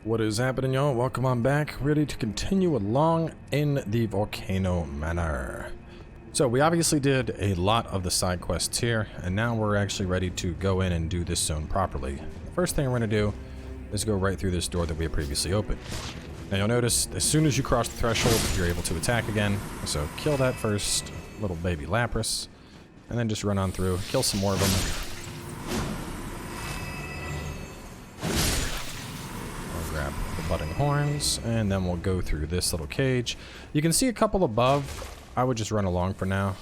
What is happening, y'all? Welcome on back. Ready to continue along in the Volcano Manor. So we obviously did a lot of the side quests here, and now we're actually ready to go in and do this zone properly. The first thing we're going to do is go right through this door that we had previously opened. Now you'll notice, as soon as you cross the threshold, you're able to attack again. So kill that first little baby Lapras, and then just run on through, kill some more of them. Grab the budding horns, and then we'll go through this little cage. You can see a couple above. I would just run along for now.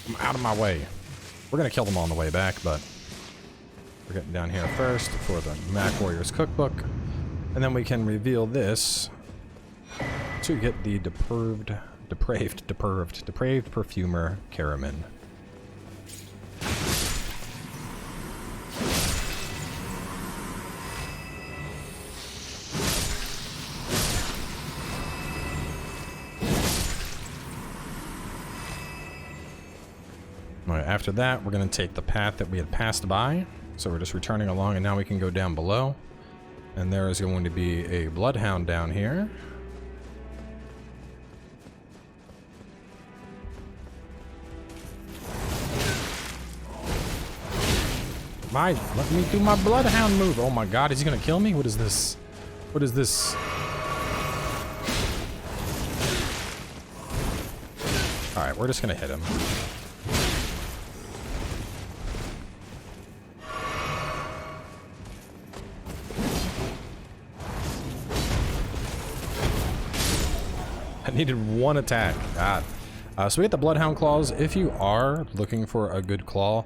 I'm out of my way. We're gonna kill them on the way back, but we're getting down here first for the MacWarriors cookbook, and then we can reveal this to get the depraved perfumer Caramin. After that, we're going to take the path that we had passed by. So we're just returning along, and now we can go down below. And there is going to be a bloodhound down here. Let me do my bloodhound move. Oh my god, is he going to kill me? What is this? What is this? Alright, we're just going to hit him. I needed one attack. God. So we get the Bloodhound Claws. If you are looking for a good claw,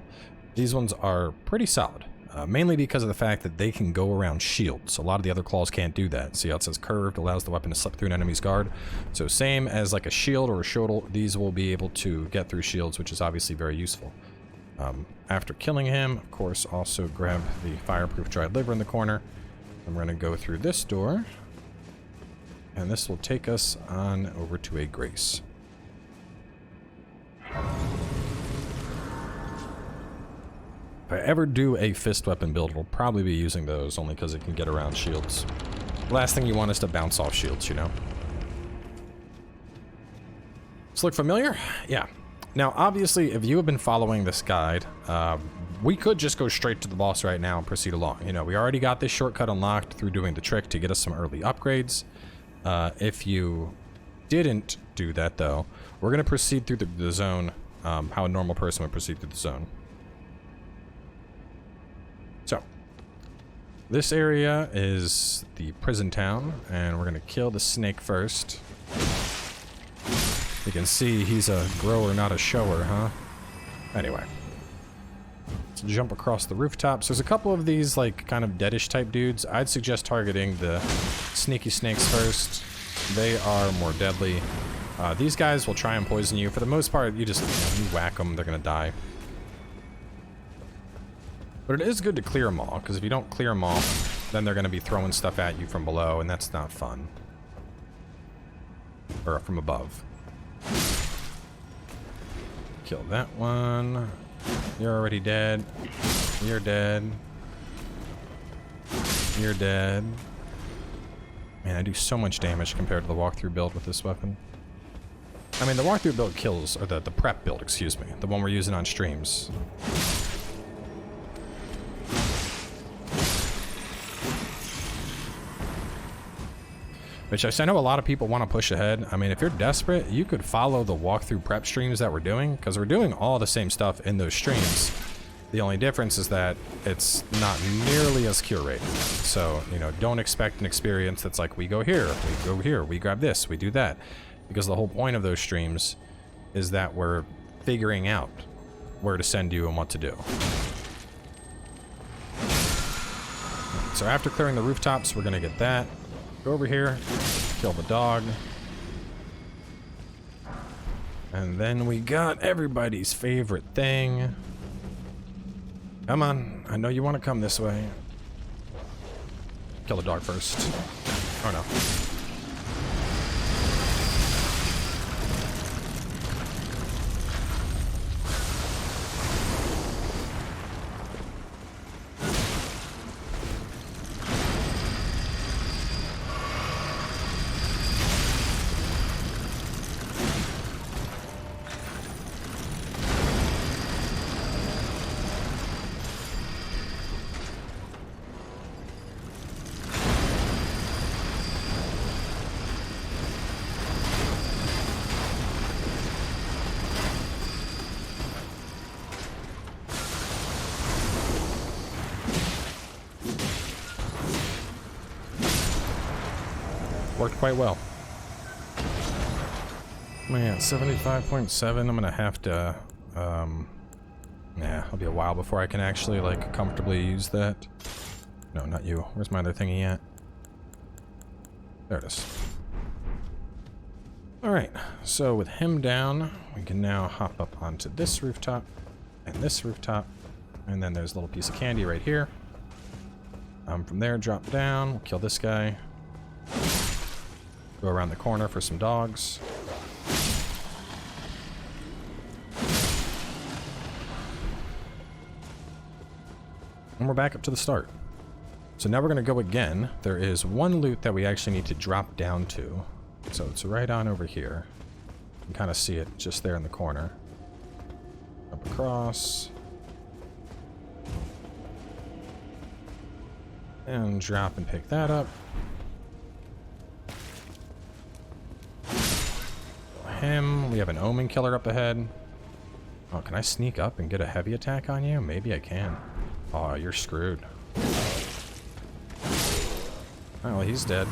these ones are pretty solid. Mainly because of the fact that they can go around shields. A lot of the other claws can't do that. See how it says curved, allows the weapon to slip through an enemy's guard. So same as like a shield or a shoulder, these will be able to get through shields, which is obviously very useful. After killing him, of course, also grab the fireproof dried liver in the corner. And we're going to go through this door. And this will take us on over to a Grace. If I ever do a fist weapon build, we'll probably be using those only because it can get around shields. Last thing you want is to bounce off shields, you know. Does look familiar? Yeah. Now, obviously, if you have been following this guide, we could just go straight to the boss right now and proceed along. You know, we already got this shortcut unlocked through doing the trick to get us some early upgrades. If you didn't do that, though, we're going to proceed through the zone how a normal person would proceed through the zone. So, this area is the prison town, and we're going to kill the snake first. You can see he's a grower, not a shower, huh? Anyway. Let's jump across the rooftops. There's a couple of these, like, kind of deadish type dudes. I'd suggest targeting the sneaky snakes first. They are more deadly. These guys will try and poison you. For the most part, you just you whack them, they're gonna die. But it is good to clear them all, because if you don't clear them all, then they're gonna be throwing stuff at you from below, and that's not fun. Or from above. Kill that one. You're already dead. You're dead. You're dead. Man, I do so much damage compared to the walkthrough build with this weapon. I mean, the walkthrough build kills, or the prep build, excuse me. The one we're using on streams. Which I know a lot of people want to push ahead. I mean, if you're desperate, you could follow the walkthrough prep streams that we're doing, because we're doing all the same stuff in those streams. The only difference is that it's not nearly as curated. So, you know, don't expect an experience that's like, we go here, we grab this, we do that. Because the whole point of those streams is that we're figuring out where to send you and what to do. So after clearing the rooftops, we're going to get that. Go over here, kill the dog. And then we got everybody's favorite thing. Come on, I know you want to come this way. Kill the dog first. Oh no. worked quite well. Man, 75.7. I'm gonna have to, yeah, it'll be a while before I can actually, like, comfortably use that. No, not you. Where's my other thingy at? There it is. Alright, so with him down, we can now hop up onto this rooftop, and this rooftop, and then there's a little piece of candy right here. From there, drop down, we'll kill this guy. Go around the corner for some dogs. And we're back up to the start. So now we're going to go again. There is one loot that we actually need to drop down to. So it's right on over here. You can kind of see it just there in the corner. Up across. And drop and pick that up. Him. We have an omen killer up ahead. Oh, can I sneak up and get a heavy attack on you? Maybe I can. Oh, you're screwed. Oh, well, he's dead.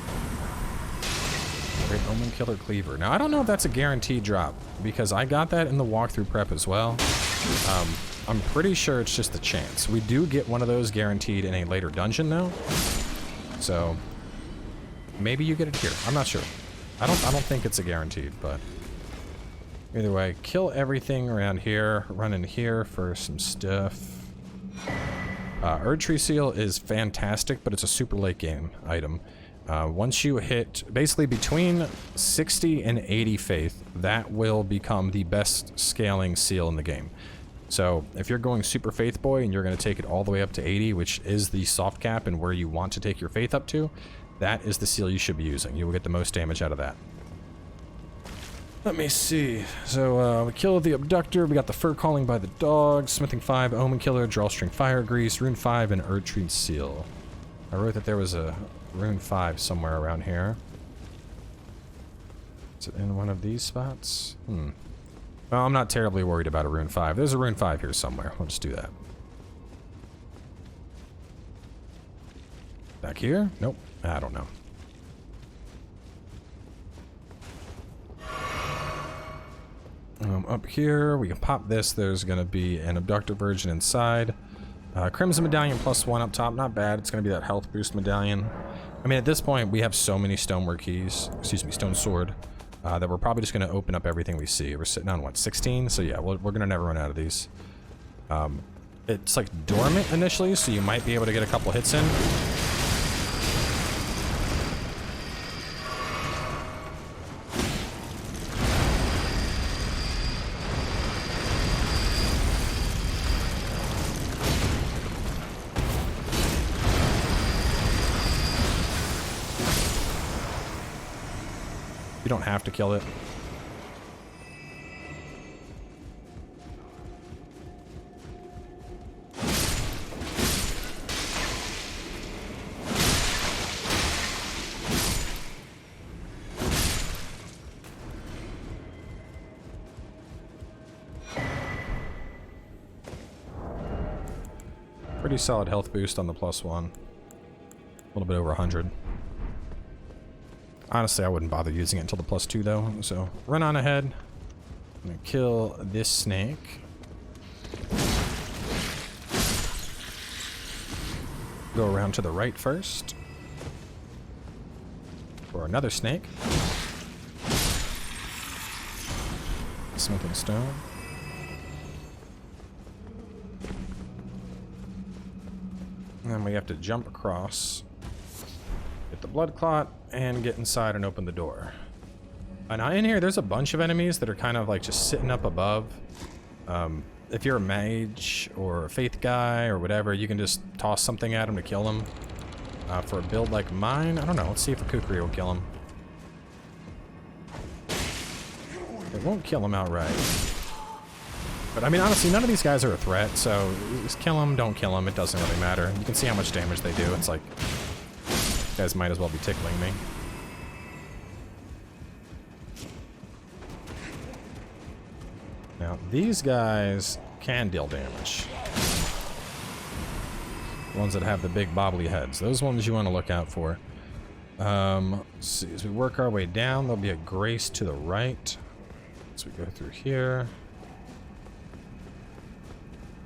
Great Omen Killer Cleaver. Now, I don't know if that's a guaranteed drop, because I got that in the walkthrough prep as well. I'm pretty sure it's just a chance. We do get one of those guaranteed in a later dungeon, though. So, maybe you get it here. I'm not sure. I don't think it's a guaranteed, but... Either way, kill everything around here. Run in here for some stuff. Erdtree Seal is fantastic, but it's a super late game item. Once you hit basically between 60 and 80 faith, that will become the best scaling seal in the game. So if you're going super faith boy and you're going to take it all the way up to 80, which is the soft cap and where you want to take your faith up to, that is the seal you should be using. You will get the most damage out of that. Let me see. So, we killed the Abductor, we got the Fur Calling by the Dog, Smithing 5, Omen Killer, Drawstring Fire Grease, Rune 5, and Erdtree Seal. I wrote that there was a Rune 5 somewhere around here. Is it in one of these spots? Well, I'm not terribly worried about a Rune 5. There's a Rune 5 here somewhere. We'll just do that. Back here? Nope. I don't know. Up here, we can pop this. There's going to be an Abductor Virgin inside. Crimson Medallion +1 up top. Not bad. It's going to be that health boost medallion. I mean, at this point, we have so many Stonework keys. Excuse me, Stone Sword. That we're probably just going to open up everything we see. We're sitting on, what, 16? So yeah, we're going to never run out of these. It's like dormant initially, so you might be able to get a couple hits in. You don't have to kill it. Pretty solid health boost on the +1. A little bit over 100. Honestly, I wouldn't bother using it until the +2 though, so run on ahead. I'm gonna kill this snake. Go around to the right first. For another snake. Smithing stone. And then we have to jump across. Get the blood clot and get inside and open the door. And in here, there's a bunch of enemies that are kind of like just sitting up above. If you're a mage or a faith guy or whatever, you can just toss something at him to kill him. For a build like mine, I don't know. Let's see if a kukri will kill him. It won't kill him outright. But I mean, honestly, none of these guys are a threat, so just kill them, don't kill them, it doesn't really matter. You can see how much damage they do. It's like, you guys might as well be tickling me. Now, these guys can deal damage. The ones that have the big bobbly heads. Those ones you want to look out for. Let's see, as we work our way down, there'll be a grace to the right. As we go through here.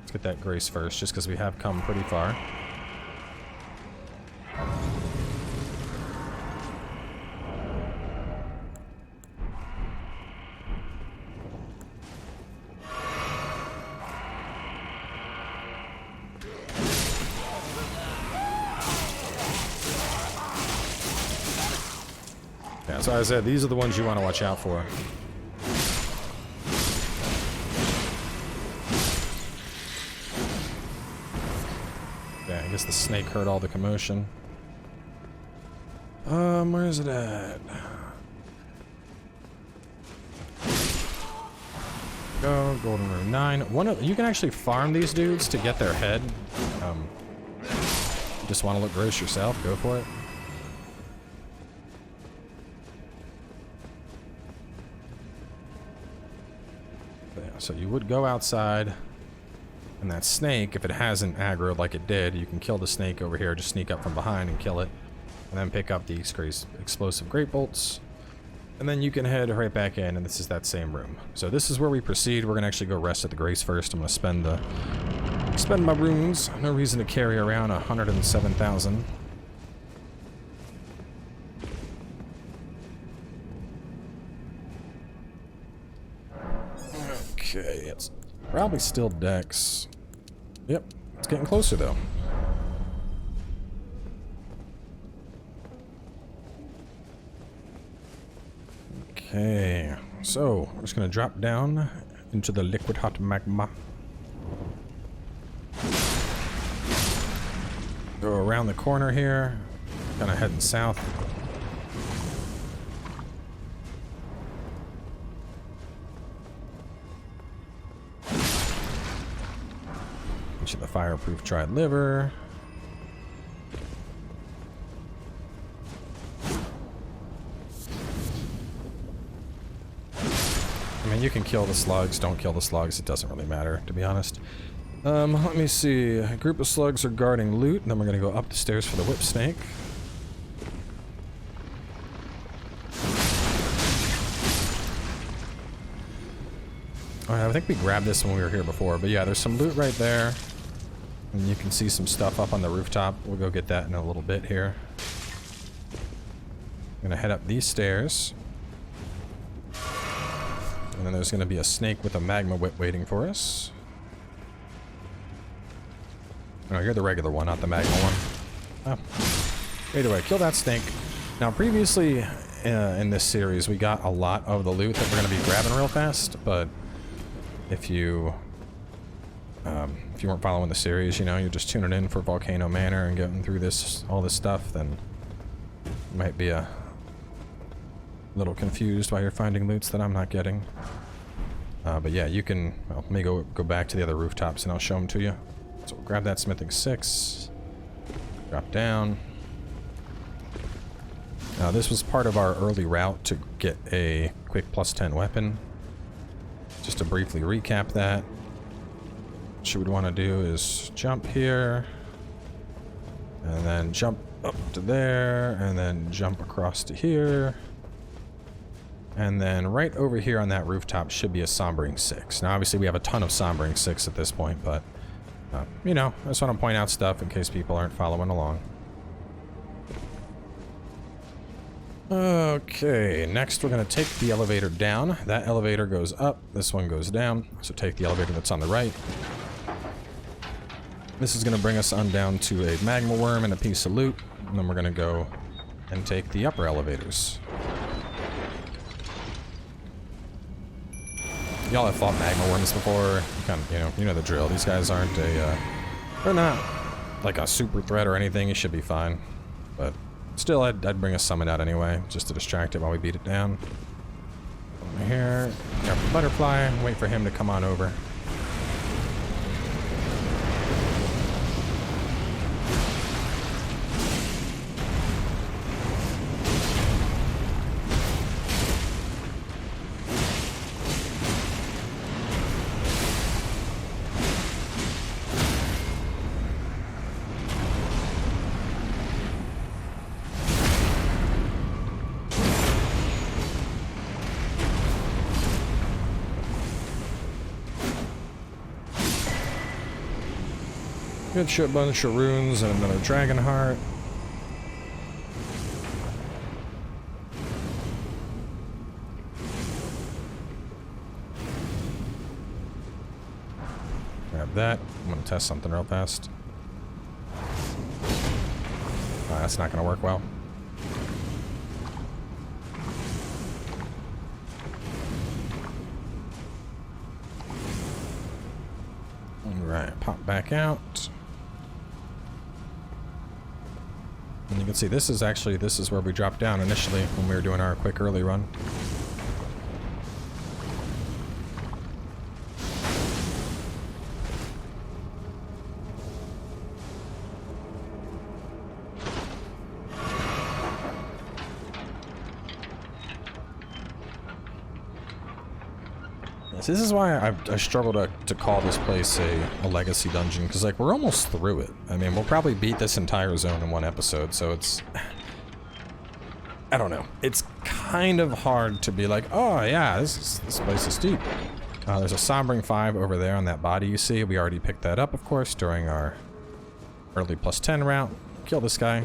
Let's get that grace first, just because we have come pretty far. Yeah, so as I said, these are the ones you want to watch out for. Yeah, I guess the snake heard all the commotion. Where is it at? Go, golden room 9. You can actually farm these dudes to get their head. You just want to look gross yourself, go for it. So you would go outside, and that snake, if it hasn't aggroed like it did, you can kill the snake over here, just sneak up from behind and kill it, and then pick up the explosive great bolts, and then you can head right back in, and this is that same room. So this is where we proceed. We're gonna actually go rest at the grace first. I'm gonna spend my runes. No reason to carry around 107,000. Okay, it's probably still Dex. Yep, it's getting closer though. Okay, so we're just gonna drop down into the liquid hot magma. Go around the corner here, kind of heading south. The fireproof dried liver. I mean, you can kill the slugs, don't kill the slugs, it doesn't really matter, to be honest. Let me see. A group of slugs are guarding loot, and then we're gonna go up the stairs for the whip snake. I think we grabbed this when we were here before, but yeah, there's some loot right there. And you can see some stuff up on the rooftop. We'll go get that in a little bit here. I'm gonna head up these stairs. And then there's gonna be a snake with a magma whip waiting for us. Oh, you're the regular one, not the magma one. Oh. Either way, kill that snake. Now, previously in this series, we got a lot of the loot that we're gonna be grabbing real fast, but if you weren't following the series, you know, you're just tuning in for Volcano Manor and getting through all this stuff, then you might be a little confused why you're finding loots that I'm not getting. But yeah, you can, well, let me go back to the other rooftops and I'll show them to you. So we'll grab that smithing 6, drop down. Now this was part of our early route to get a quick +10 weapon. Just to briefly recap that, what you would want to do is jump here, and then jump up to there, and then jump across to here, and then right over here on that rooftop should be a Sombering 6. Now obviously we have a ton of Sombering 6 at this point, but you know, I just want to point out stuff in case people aren't following along. Okay, next we're going to take the elevator down. That elevator goes up, this one goes down. So take the elevator that's on the right. This is going to bring us on down to a magma worm and a piece of loot. And then we're going to go and take the upper elevators. Y'all have fought magma worms before. You know the drill. These guys aren't they're not like a super threat or anything. You should be fine. But still, I'd bring a summon out anyway, just to distract it while we beat it down. Over here, grab the butterfly, and wait for him to come on over. Good shit bunch of runes and another dragon heart. Grab that. I'm gonna test something real fast. Oh, that's not gonna work well. Alright, pop back out. And you can see this is where we dropped down initially when we were doing our quick early run. This is why I struggle to call this place a legacy dungeon, because like we're almost through it. I mean, we'll probably beat this entire zone in one episode, so it's, I don't know. It's kind of hard to be like, oh yeah, this place is deep. There's a Sombring 5 over there on that body you see. We already picked that up, of course, during our early +10 route. Kill this guy.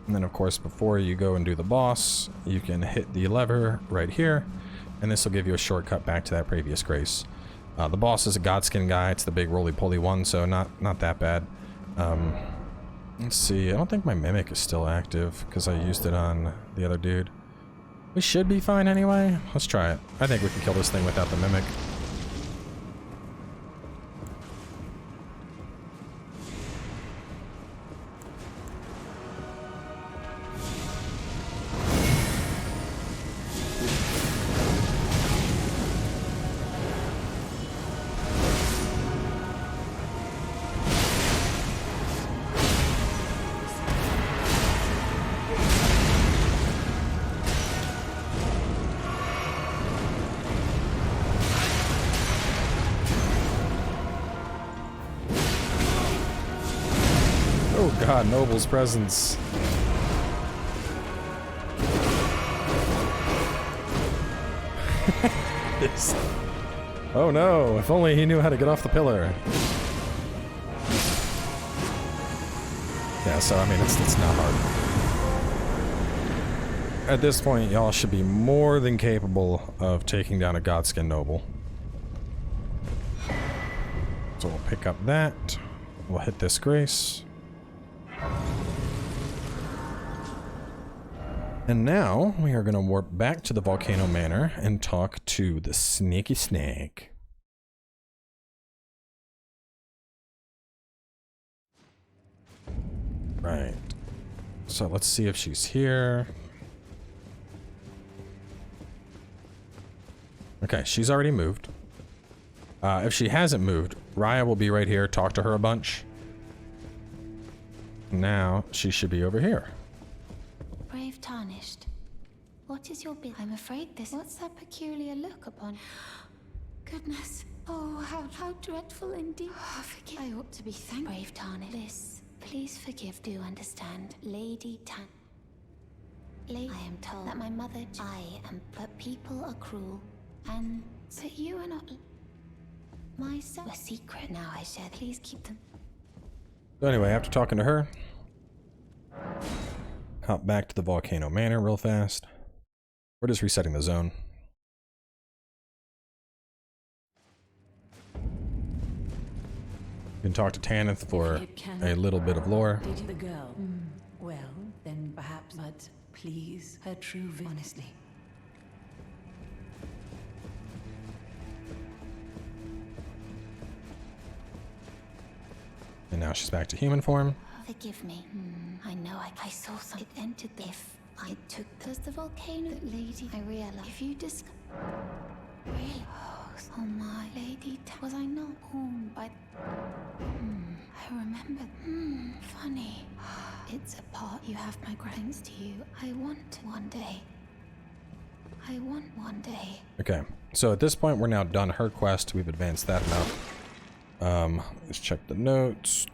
And then, of course, before you go and do the boss, you can hit the lever right here, and this will give you a shortcut back to that previous grace. The boss is a Godskin guy. It's the big roly-poly one, so not that bad. Let's see. I don't think my Mimic is still active, because I used it on the other dude. We should be fine anyway. Let's try it. I think we can kill this thing without the Mimic. Oh god, Noble's presence. Oh no, if only he knew how to get off the pillar. Yeah, so I mean, it's not hard. At this point, y'all should be more than capable of taking down a Godskin Noble. So we'll pick up that. We'll hit this grace. And now we are going to warp back to the Volcano Manor and talk to the Sneaky Snake. Right. So let's see if she's here. Okay, she's already moved. If she hasn't moved, Raya will be right here, talk to her a bunch. Now she should be over here. Brave Tarnished, what is your bill? I'm afraid this... What's that peculiar look upon... Goodness. Oh, how dreadful indeed. Oh, forgive... I ought to be thankful. Brave Tarnished. This, please forgive, do understand. Lady Tan... I am told that my mother... But people are cruel. And... But you are not... My son... A secret now I share. Please keep them... So anyway, after talking to her... hop back to the Volcano Manor real fast. We're just resetting the zone. You can talk to Tanith for a little bit of lore. Dating the girl. Well, then perhaps, but please, her true honestly. And now she's back to human form. Forgive me. I know I saw something. It entered the... If I took... Does the volcano... Lady... I realize... If you really? Oh my... Lady... Was I not born by... I remember... Funny. It's a part... You have my thanks to you. I want one day. Okay. So at this point, we're now done her quest. We've advanced that enough. Let's check the notes.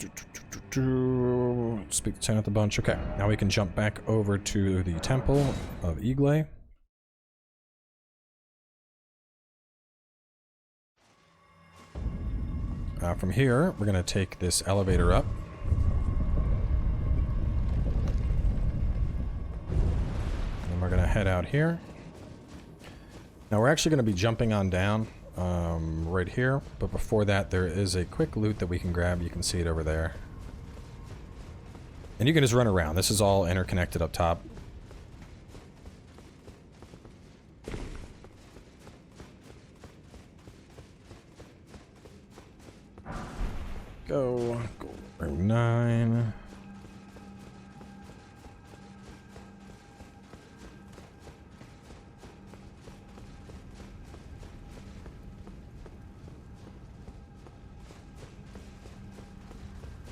Speak to Tanith a bunch. Okay, now we can jump back over to the Temple of Igle. From here, we're going to take this elevator up. And we're going to head out here. Now we're actually going to be jumping on down right here, but before that there is a quick loot that we can grab. You can see it over there. And you can just run around. This is all interconnected up top. Go room 9.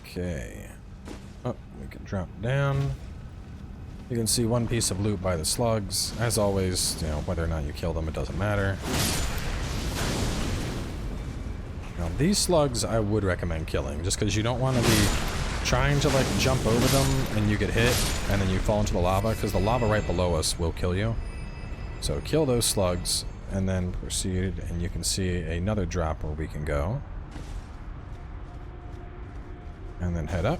Okay. Oh, we can drop down. You can see one piece of loot by the slugs. As always, you know, whether or not you kill them, it doesn't matter. Now, these slugs I would recommend killing, just because you don't want to be trying to, like, jump over them and you get hit, and then you fall into the lava, because the lava right below us will kill you. So kill those slugs, and then proceed, and you can see another drop where we can go. And then head up.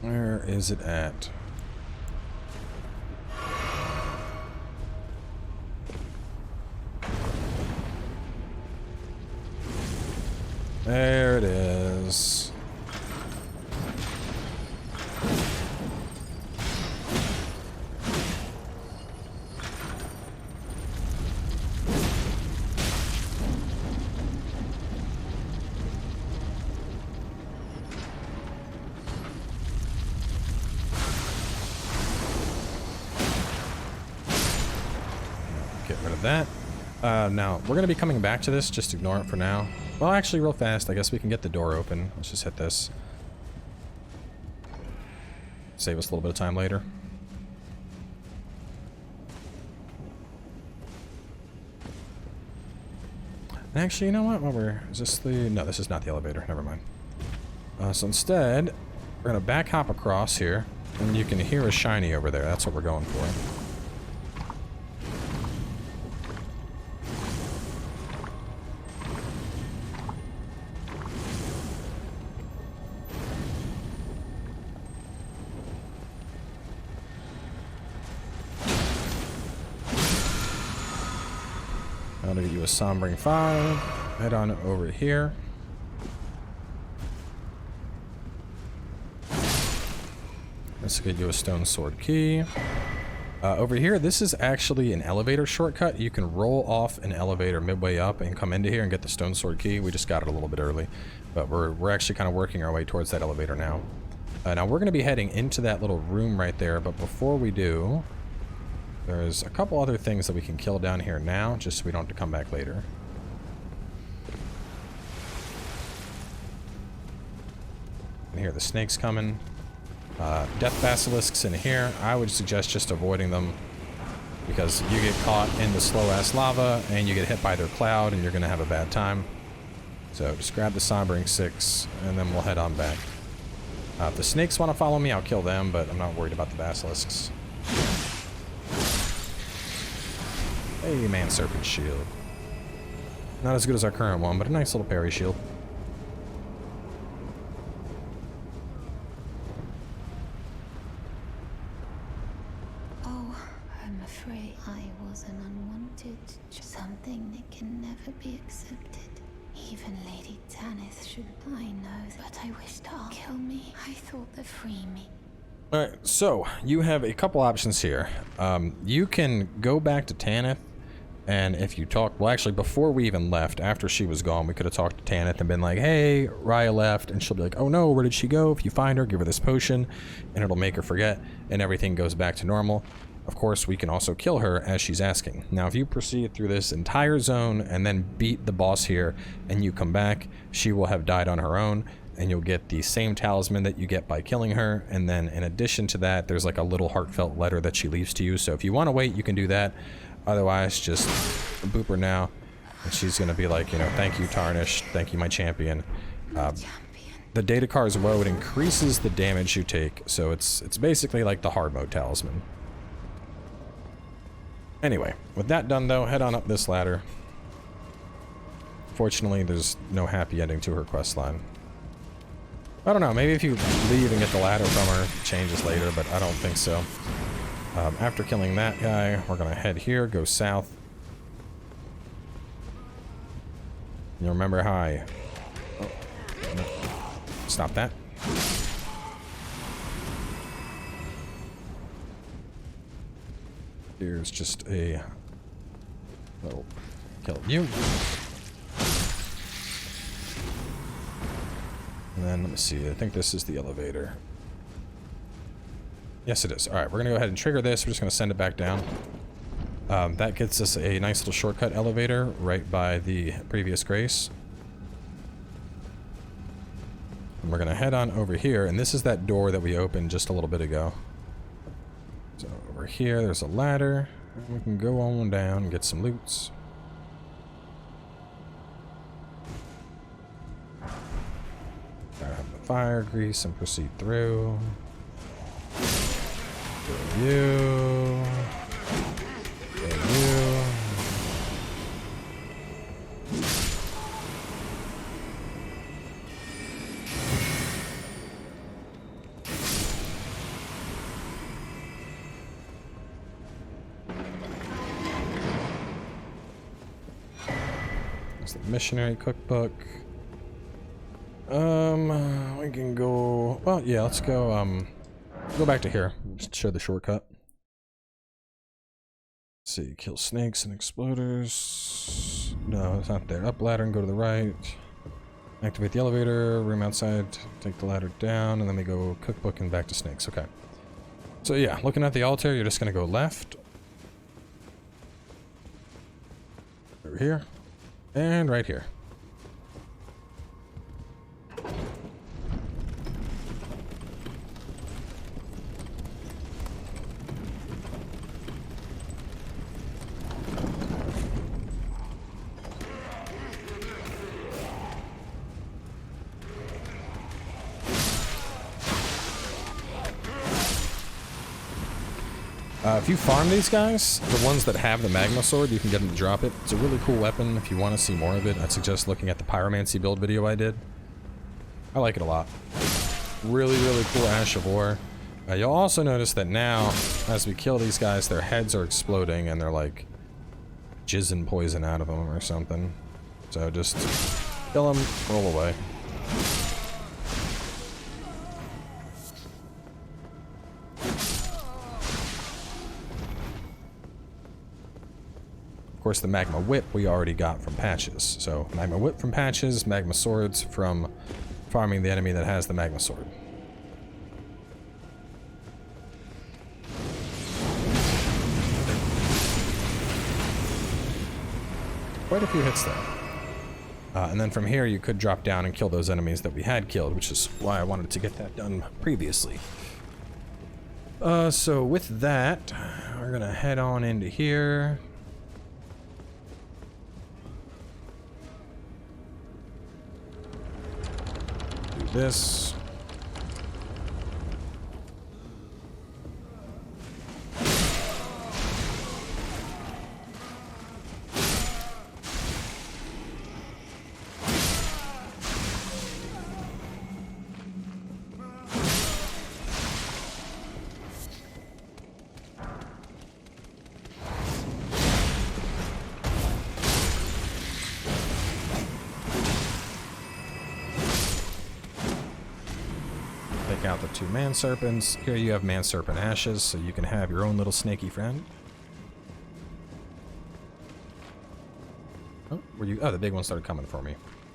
Where is it at? There it is. Get rid of that. Now, we're going to be coming back to this. Just ignore it for now. Well, actually, real fast, I guess we can get the door open. Let's just hit this. Save us a little bit of time later. Actually, you know what? While we're... Is this the... No, this is not the elevator. Never mind. So instead, we're going to back hop across here. And you can hear a shiny over there. That's what we're going for. I'm gonna get you a Sombring 5. Head on over here. Let's get you a Stone Sword Key. Over here, this is actually an elevator shortcut. You can roll off an elevator midway up and come into here and get the Stone Sword Key. We just got it a little bit early, but we're actually kind of working our way towards that elevator now. Now we're gonna be heading into that little room right there, but before we do, there's a couple other things that we can kill down here now, just so we don't have to come back later. And here, the snake's coming. Death basilisks in here. I would suggest just avoiding them, because you get caught in the slow-ass lava, and you get hit by their cloud, and you're going to have a bad time. So just grab the Sombring 6, and then we'll head on back. If the snakes want to follow me, I'll kill them, but I'm not worried about the basilisks. Hey, Man Serpent Shield. Not as good as our current one, but a nice little parry shield. Oh, I'm afraid I was an unwanted something that can never be accepted. Even Lady Tanith should. I know, but I wished to kill me. I thought they'd free me. Alright, so you have a couple options here. You can go back to Tanith, and if you talk, well, actually, before we even left, after she was gone, we could have talked to Tanith and been like, hey, Raya left, and she'll be like, oh no, where did she go? If you find her, give her this potion, and it'll make her forget, and everything goes back to normal. Of course, we can also kill her as she's asking. Now, if you proceed through this entire zone and then beat the boss here, and you come back, she will have died on her own, and you'll get the same talisman that you get by killing her, and then in addition to that, there's like a little heartfelt letter that she leaves to you. So if you want to wait, you can do that. Otherwise, just boop her now. And she's going to be like, you know, thank you, Tarnished. Thank you, my champion. The data car's woe, it increases the damage you take. So it's basically like the hard mode talisman. Anyway, with that done though, head on up this ladder. Fortunately, there's no happy ending to her questline. I don't know, maybe if you leave and get the ladder from her, it changes later, but I don't think so. After killing that guy, we're gonna head here, go south. You remember how I... Oh, no. Stop that. Here's just a little kill you. And then, let me see, I think this is the elevator. Yes, it is. Alright, we're going to go ahead and trigger this. We're just going to send it back down. That gets us a nice little shortcut elevator right by the previous Grace. And we're going to head on over here, and this is that door that we opened just a little bit ago. So over here, there's a ladder. And we can go on down and get some loots. Gotta have the fire grease and proceed through. Kill you. Kill you. There's the missionary cookbook. We can go... Well, yeah, let's go, go back to here. Just show the shortcut. Let's see, kill snakes and exploders. No, it's not there. Up ladder and go to the right. Activate the elevator, room outside, take the ladder down, and then we go cookbook and back to snakes. Okay. So yeah, looking at the altar, you're just gonna go left. Over here. And right here. If you farm these guys, the ones that have the magma sword, you can get them to drop it. It's a really cool weapon. If you want to see more of it, I'd suggest looking at the pyromancy build video I did. I like it a lot. Really, really cool Ash of War. You'll also notice that now, as we kill these guys, their heads are exploding and they're like jizzing poison out of them or something. So just kill them, roll away. Of course, the magma whip we already got from patches. So magma whip from patches, magma swords from farming the enemy that has the magma sword. Quite a few hits there. And then from here you could drop down and kill those enemies that we had killed, which is why I wanted to get that done previously. So with that, we're gonna head on into here. This. Out the two man serpents. Here you have man serpent ashes, so you can have your own little snaky friend. Oh, were you? Oh, the big one started coming for me.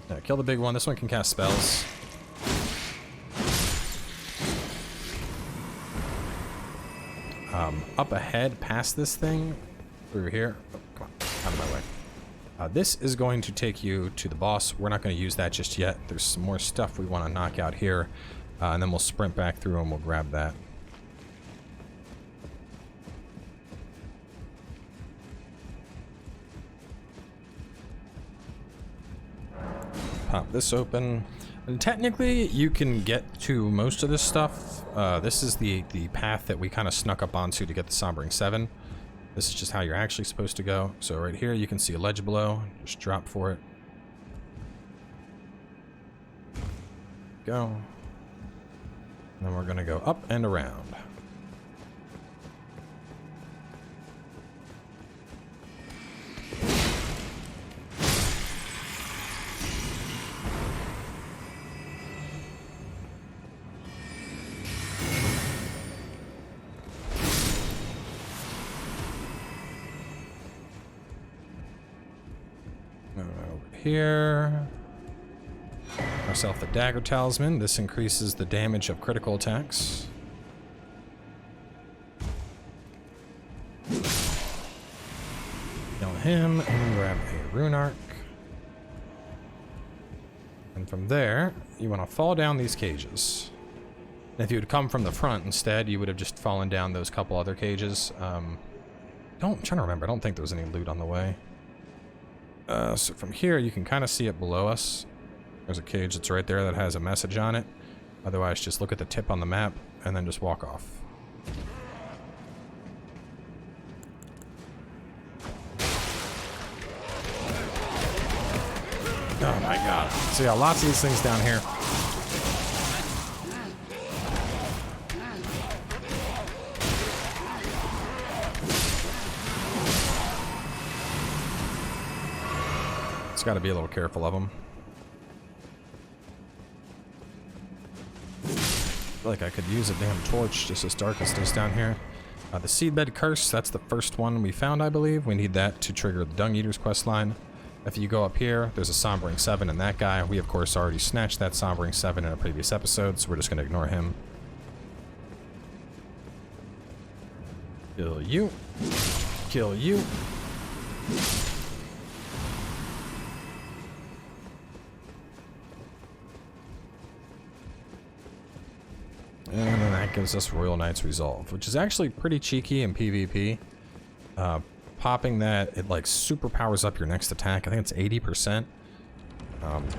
Yeah, kill the big one. This one can cast spells. Up ahead, past this thing, through here. Oh, come on, out of my way. This is going to take you to the boss. We're not going to use that just yet. There's some more stuff we want to knock out here. And then we'll sprint back through and we'll grab that. pop this open. And technically, you can get to most of this stuff. This is the path that we kind of snuck up onto to get the Sombering 7. This is just how you're actually supposed to go. So right here, you can see a ledge below. Just drop for it. Go. And then we're going to go up and around. Over here. Myself the Dagger Talisman. This increases the damage of critical attacks. Kill him and grab a Rune Arc. And from there, you want to fall down these cages. And if you would come from the front instead, you would have just fallen down those couple other cages. I'm trying to remember. I don't think there was any loot on the way. So from here, you can kind of see it below us. There's a cage that's right there that has a message on it. Otherwise, just look at the tip on the map and then just walk off. Oh my god. So yeah, lots of these things down here. It's got to be a little careful of them. I feel like I could use a damn torch just as dark as it is down here. The Seedbed Curse, that's the first one we found, I believe. We need that to trigger the Dung Eater's questline. If you go up here, there's a Sombering 7 and that guy. We, of course, already snatched that Sombering 7 in a previous episode, so we're just going to ignore him. Kill you. Kill you. And then that gives us Royal Knight's Resolve, which is actually pretty cheeky in PvP. Popping that, it like super powers up your next attack. I think it's 80%.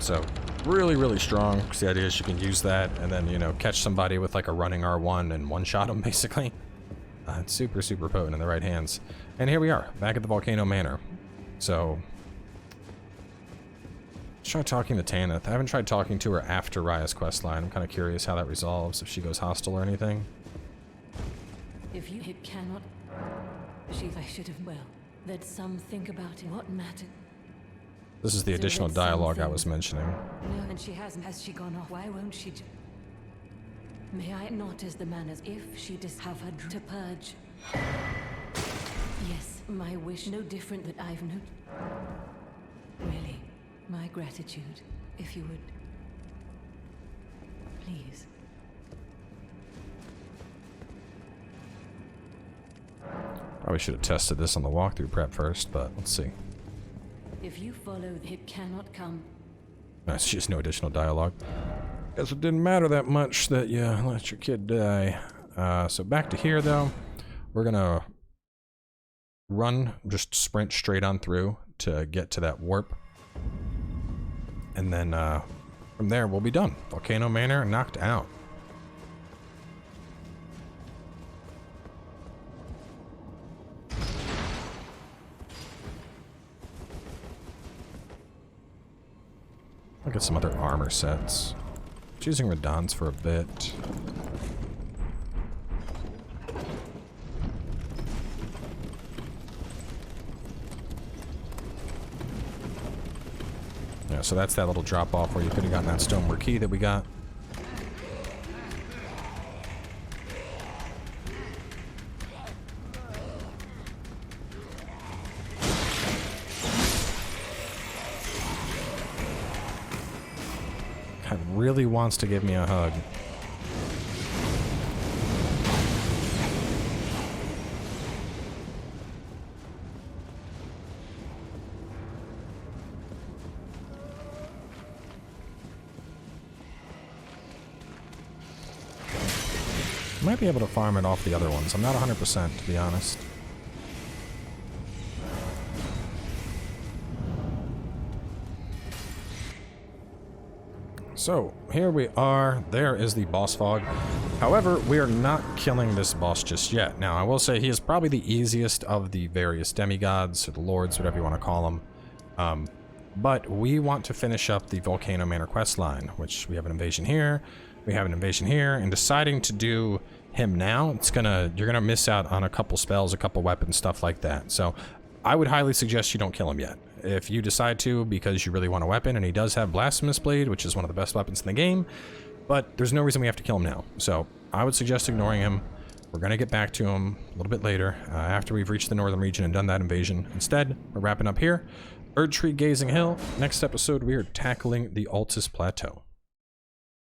So really, really strong. Because the idea is you can use that and then, you know, catch somebody with like a running R1 and one-shot them basically. It's super, super potent in the right hands. And here we are, back at the Volcano Manor. So let's try talking to Tanith. I haven't tried talking to her after Raya's questline. I'm kind of curious how that resolves, if she goes hostile or anything. If you it cannot, I should have. Well, let some think about it. What mattered? This is the additional dialogue I was mentioning. No, and she hasn't. Has she gone off? Why won't she? May I not, as the manners, if she does have her to purge? Yes, my wish no different that I've no. Really. My gratitude, if you would. Please. Probably should have tested this on the walkthrough prep first, but let's see. If you follow, it cannot come. That's just no additional dialogue. Guess it didn't matter that much that you let your kid die. So back to here, though. We're gonna run, just sprint straight on through to get to that warp. And then from there, we'll be done. Volcano Manor knocked out. I'll get some other armor sets. Choosing Radon's for a bit. Yeah, so that's that little drop off where you could have gotten that stoneware key that we got. God really wants to give me a hug. Might be able to farm it off the other ones. I'm not 100% to be honest. So here we are. There is the boss fog. However, we are not killing this boss just yet. Now, I will say he is probably the easiest of the various demigods, or the lords, whatever you want to call them. But we want to finish up the Volcano Manor quest line, which we have an invasion here, we have an invasion here, and deciding to do him now, you're gonna miss out on a couple spells, a couple weapons, stuff like that. So I would highly suggest you don't kill him yet. If you decide to because you really want a weapon, and he does have Blasphemous Blade, which is one of the best weapons in the game, but there's no reason we have to kill him now. So I would suggest ignoring him. We're going to get back to him a little bit later, after we've reached the northern region and done that invasion. Instead, we're wrapping up here. Erdtree Gazing Hill. Next episode, we are tackling the Altus Plateau.